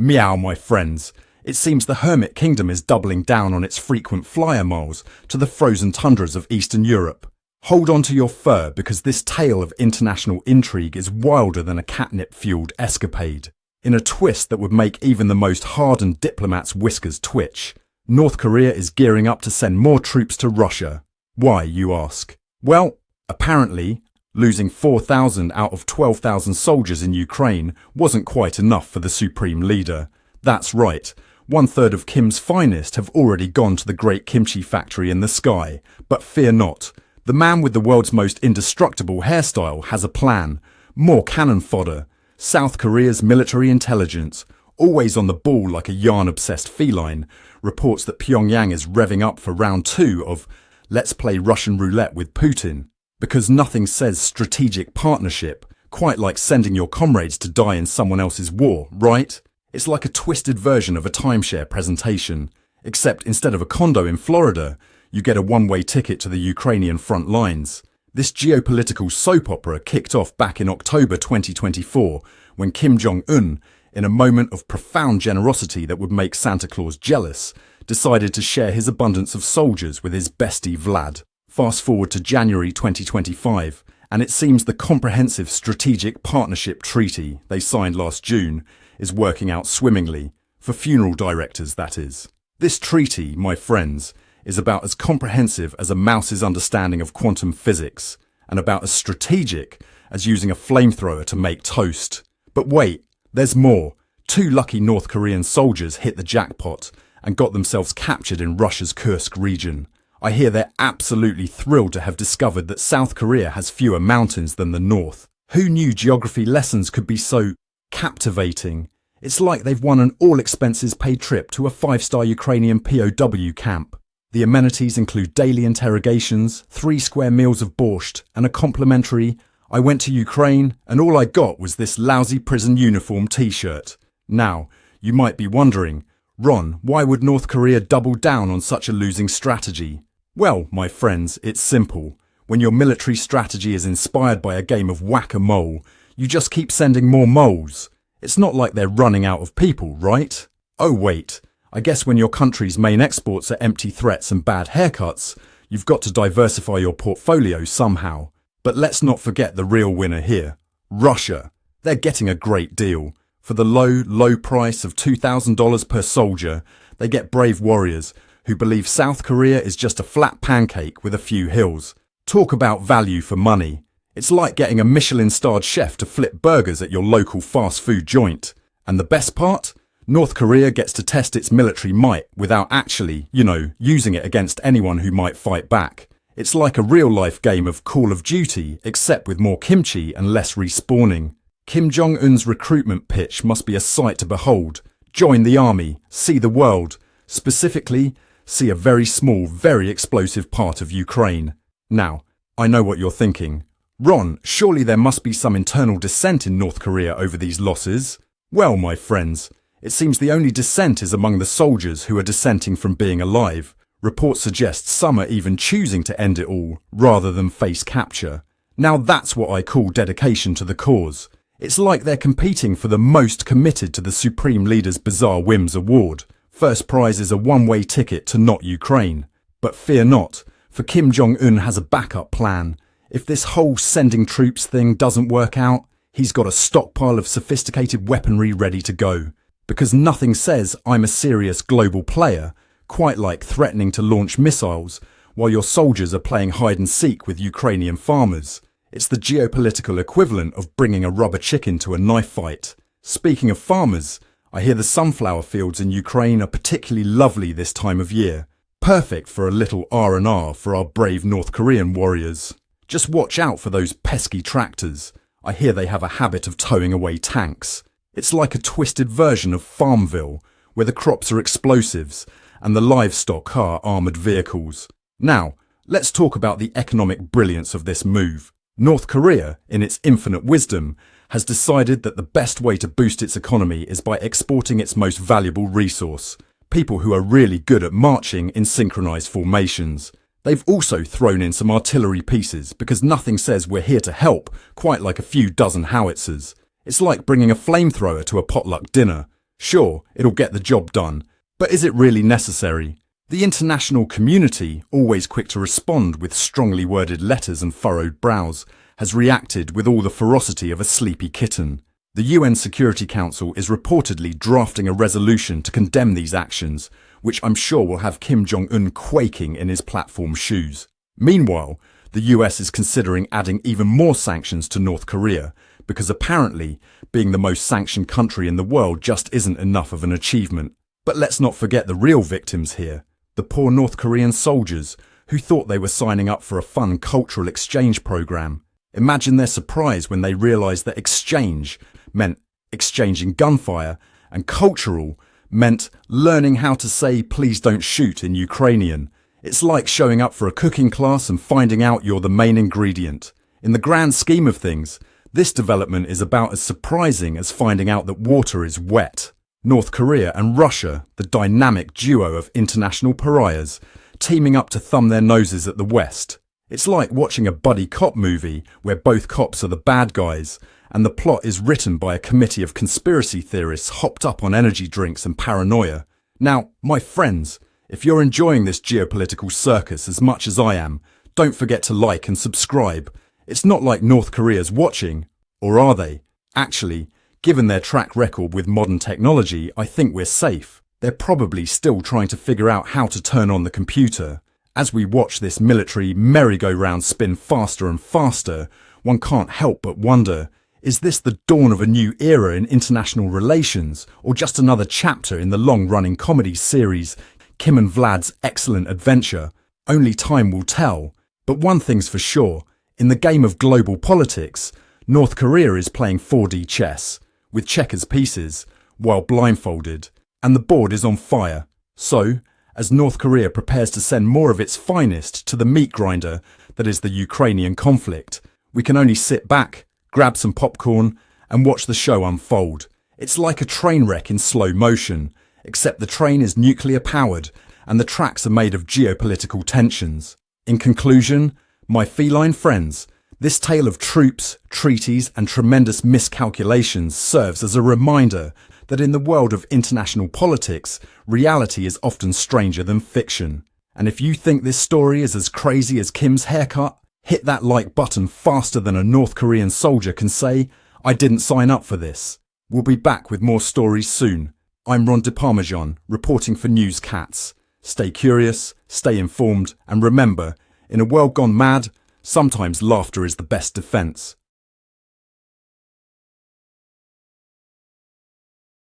Meow, my friends. It seems the Hermit Kingdom is doubling down on its frequent flyer miles to the frozen tundras of Eastern Europe. Hold on to your fur, because this tale of international intrigue is wilder than a catnip-fueled escapade. In a twist that would make even the most hardened diplomat's whiskers twitch, North Korea is gearing up to send more troops to Russia. Why, you ask? Well, apparently, losing 4,000 out of 12,000 soldiers in Ukraine wasn't quite enough for the supreme leader. That's right, 1/3 of Kim's finest have already gone to the great kimchi factory in the sky. But fear not, the man with the world's most indestructible hairstyle has a plan. More cannon fodder. South Korea's military intelligence, always on the ball like a yarn-obsessed feline, reports that Pyongyang is revving up for round 2 of Let's Play Russian Roulette with Putin. Because nothing says strategic partnership quite like sending your comrades to die in someone else's war, right? It's like a twisted version of a timeshare presentation, except instead of a condo in Florida, you get a one-way ticket to the Ukrainian front lines. This geopolitical soap opera kicked off back in October 2024 when Kim Jong-un, in a moment of profound generosity that would make Santa Claus jealous, decided to share his abundance of soldiers with his bestie Vlad. Fast forward to January 2025, and it seems the comprehensive strategic partnership treaty they signed last June is working out swimmingly, for funeral directors that is. This treaty, my friends, is about as comprehensive as a mouse's understanding of quantum physics, and about as strategic as using a flamethrower to make toast. But wait, there's more. 2 lucky North Korean soldiers hit the jackpot and got themselves captured in Russia's Kursk region. I hear they're absolutely thrilled to have discovered that South Korea has fewer mountains than the North. Who knew geography lessons could be so captivating? It's like they've won an all-expenses-paid trip to a 5-star Ukrainian POW camp. The amenities include daily interrogations, 3 square meals of borscht, and a complimentary, I went to Ukraine and all I got was this lousy prison uniform t-shirt. Now, you might be wondering, Ron, why would North Korea double down on such a losing strategy? Well, my friends, it's simple. When your military strategy is inspired by a game of whack-a-mole, you just keep sending more moles. It's not like they're running out of people, right? Oh wait, I guess when your country's main exports are empty threats and bad haircuts, you've got to diversify your portfolio somehow. But let's not forget the real winner here, Russia. They're getting a great deal. For the low price of $2,000 per soldier, they get brave warriors who believe South Korea is just a flat pancake with a few hills. Talk about value for money. It's like getting a Michelin-starred chef to flip burgers at your local fast food joint. And the best part? North Korea gets to test its military might without actually, using it against anyone who might fight back. It's like a real-life game of Call of Duty, except with more kimchi and less respawning. Kim Jong-un's recruitment pitch must be a sight to behold. Join the army, see the world. Specifically, see a very small, very explosive part of Ukraine. Now, I know what you're thinking. Ron, surely there must be some internal dissent in North Korea over these losses? Well, my friends, it seems the only dissent is among the soldiers who are dissenting from being alive. Reports suggest some are even choosing to end it all, rather than face capture. Now that's what I call dedication to the cause. It's like they're competing for the most committed to the Supreme Leader's Bizarre Whims award. First prize is a one-way ticket to not Ukraine. But fear not, for Kim Jong-un has a backup plan. If this whole sending troops thing doesn't work out, he's got a stockpile of sophisticated weaponry ready to go. Because nothing says I'm a serious global player, quite like threatening to launch missiles while your soldiers are playing hide-and-seek with Ukrainian farmers. It's the geopolitical equivalent of bringing a rubber chicken to a knife fight. Speaking of farmers, I hear the sunflower fields in Ukraine are particularly lovely this time of year. Perfect for a little R&R for our brave North Korean warriors. Just watch out for those pesky tractors. I hear they have a habit of towing away tanks. It's like a twisted version of Farmville, where the crops are explosives and the livestock are armoured vehicles. Now, let's talk about the economic brilliance of this move. North Korea, in its infinite wisdom, has decided that the best way to boost its economy is by exporting its most valuable resource, people who are really good at marching in synchronized formations. They've also thrown in some artillery pieces because nothing says we're here to help quite like a few dozen howitzers. It's like bringing a flamethrower to a potluck dinner. Sure, it'll get the job done, but is it really necessary? The international community, always quick to respond with strongly worded letters and furrowed brows, has reacted with all the ferocity of a sleepy kitten. The UN Security Council is reportedly drafting a resolution to condemn these actions, which I'm sure will have Kim Jong-un quaking in his platform shoes. Meanwhile, the US is considering adding even more sanctions to North Korea, because apparently being the most sanctioned country in the world just isn't enough of an achievement. But let's not forget the real victims here, the poor North Korean soldiers who thought they were signing up for a fun cultural exchange program. Imagine their surprise when they realized that exchange meant exchanging gunfire and cultural meant learning how to say please don't shoot in Ukrainian. It's like showing up for a cooking class and finding out you're the main ingredient. In the grand scheme of things, this development is about as surprising as finding out that water is wet. North Korea and Russia, the dynamic duo of international pariahs, teaming up to thumb their noses at the West. It's like watching a buddy cop movie where both cops are the bad guys, and the plot is written by a committee of conspiracy theorists hopped up on energy drinks and paranoia. Now, my friends, if you're enjoying this geopolitical circus as much as I am, don't forget to like and subscribe. It's not like North Korea's watching, or are they? Actually, given their track record with modern technology, I think we're safe. They're probably still trying to figure out how to turn on the computer. As we watch this military merry-go-round spin faster and faster, one can't help but wonder, is this the dawn of a new era in international relations, or just another chapter in the long-running comedy series Kim and Vlad's Excellent Adventure? Only time will tell. But one thing's for sure, in the game of global politics, North Korea is playing 4D chess, with checkers pieces, while blindfolded, and the board is on fire. So, as North Korea prepares to send more of its finest to the meat grinder that is the Ukrainian conflict, we can only sit back, grab some popcorn, and watch the show unfold. It's like a train wreck in slow motion, except the train is nuclear powered and the tracks are made of geopolitical tensions. In conclusion, my feline friends, this tale of troops, treaties, and tremendous miscalculations serves as a reminder that in the world of international politics, reality is often stranger than fiction. And if you think this story is as crazy as Kim's haircut, hit that like button faster than a North Korean soldier can say, I didn't sign up for this. We'll be back with more stories soon. I'm Ron DeParmesan, reporting for News Cats. Stay curious, stay informed, and remember, in a world gone mad, sometimes laughter is the best defense.